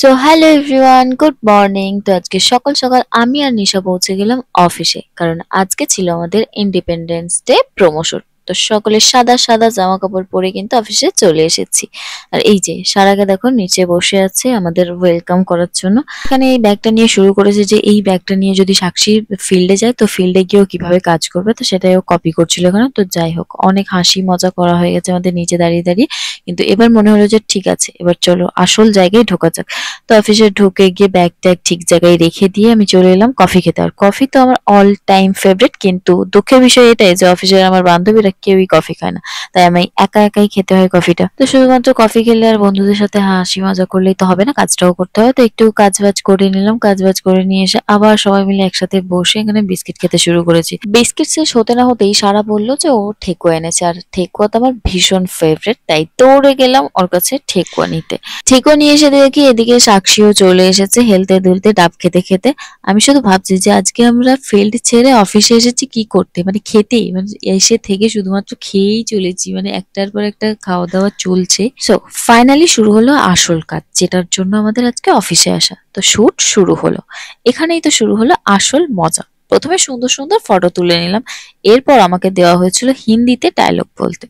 So hello everyone, good morning. তো আজকে সকাল সকাল আমি আর নিশা পৌঁছে গেলাম অফিসে, কারণ আজকে ছিল আমাদের ইন্ডিপেন্ডেন্স ডে প্রমোশন। তো সকলে সাদা সাদা জামা কাপড় পরে কিন্তু অফিসে চলে এসেছি। আর এই যে সারাকে দেখো নিচে বসে আছে আমাদের ওয়েলকাম করার জন্য। এখানে এই ব্যাগটা নিয়ে শুরু করেছে যে এই ব্যাগটা নিয়ে যদি সাক্ষী ফিল্ডে যায় তো ফিল্ডে গিয়েও কিভাবে কাজ করবে, তো সেটাই ও কপি করছিল এখানে। তো যাই হোক, অনেক হাসি মজা করা হয়ে গেছে আমাদের নিচে দাঁড়িয়ে দাঁড়িয়ে। কিন্তু এবার মনে হলো যে ঠিক আছে, এবার চলো আসল জায়গায় ঢোকা যাক। তো অফিসে ঢুকে গিয়ে ব্যাগ ট্যাগ ঠিক জায়গায় রেখে দিয়ে আমি চলে এলাম কফি খেতে। আর কফি তো আমার অল টাইম ফেভারিট, কিন্তু দুঃখের বিষয় এটাই যে অফিসের আমার বান্ধবীরা কেউই কফি খায় না, তাই আমি একা একাই খেতে হয় কফিটা। তো শুধুমাত্র কফি খেলে আর বন্ধুদের সাথে হাসি মজা করলেই তো হবে না, কাজটাও করতে হবে। তো একটু কাজ বাজ করে নিলাম, কাজ বাজ করে নিয়ে এসে আবার সবাই মিলে একসাথে বসে এখানে বিস্কিট খেতে শুরু করেছি। বিস্কিট শেষ হতে না হতেই সারা বললো যে ও ঠেকুয়া এনেছে, আর ঠেকুয়া তো আমার ভীষণ ফেভারিট, তাই দৌড়ে গেলাম ওর কাছে ঠেকুয়া নিতে। ঠেকুয়া নিয়ে এসে দেখি এদিকে সাক্ষীও চলে এসেছে হেলতে দুলতে ডাব খেতে খেতে। আমি শুধু ভাবছি যে আজকে আমরা ফিল্ড ছেড়ে অফিসে এসেছি কি করতে, মানে খেতেই, মানে এসে থেকে শুধুমাত্র খেয়েই চলেছি, মানে একটার পর একটা খাওয়া দাওয়া চলছে। সো ফাইনালি শুরু হলো আসল কাজ, যেটার জন্য আমাদের আজকে অফিসে আসা। তো শুট শুরু হলো, এখানেই তো শুরু হলো আসল মজা। প্রথমে সুন্দর সুন্দর ফটো তুলে নিলাম, এরপর আমাকে দেওয়া হয়েছিল হিন্দিতে ডায়লগ বলতে।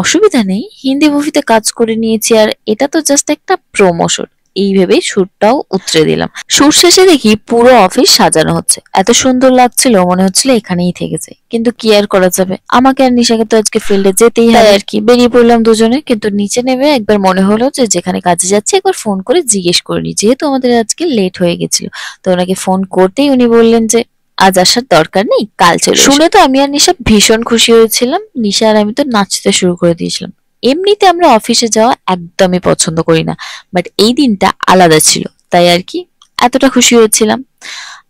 অসুবিধা নেই, হিন্দি মুভিতে কাজ করে নিয়েছি আর এটা তো জাস্ট একটা প্রমোশন, এই ভেবেই শুটটাও উতরে দিলাম। শুট শেষে দেখি পুরো অফিস সাজানো হচ্ছে, এত সুন্দর লাগছিল মনে হচ্ছিল এখানেই থেকে যাই, কিন্তু কি আর করা যাবে, আমাকে আর নিশাকে তো আজকে ফিল্ডে যেতেই হয় আর কি। বেরিয়ে পড়লাম দুজনে, কিন্তু নিচে নেমে একবার মনে হলো যে যেখানে কাজে যাচ্ছি একবার ফোন করে জিজ্ঞেস করে নি, যেহেতু আমাদের আজকে লেট হয়ে গেছিল। তো ওনাকে ফোন করতেই উনি বললেন যে আজ আসার দরকার নেই, কাল চলে এসো। শুনে তো আমি আর নিশা ভীষণ খুশি হয়েছিলাম, নিশা আর আমি তো নাচতে শুরু করে দিয়েছিলাম। এমনিতে আমরা অফিসে যাওয়া একদমই পছন্দ করি না, বাট এই দিনটা আলাদা ছিল, তাই আর কি এতটা খুশি হয়েছিলাম।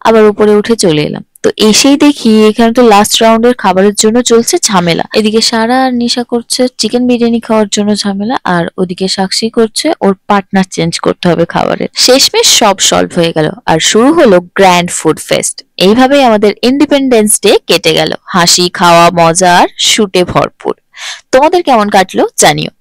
আবার উপরে উঠে চলে এলাম, তো এসেই দেখি এখানে তো লাস্ট রাউন্ডের খাবারের জন্য চলছে ঝামেলা। এদিকে সারা আর নিশা করছে চিকেন বিরিয়ানি খাওয়ার জন্য ঝামেলা, আর ওদিকে সাক্ষী করছে ওর পার্টনার চেঞ্জ করতে হবে খাবারের। শেষমেশ সব সলভ হয়ে গেল আর শুরু হলো গ্র্যান্ড ফুড ফেস্ট। এইভাবেই আমাদের ইন্ডিপেন্ডেন্স ডে কেটে গেল, হাসি খাওয়া মজা আর শুটে ভরপুর। তোমাদের কেমন কাটলো জানিও।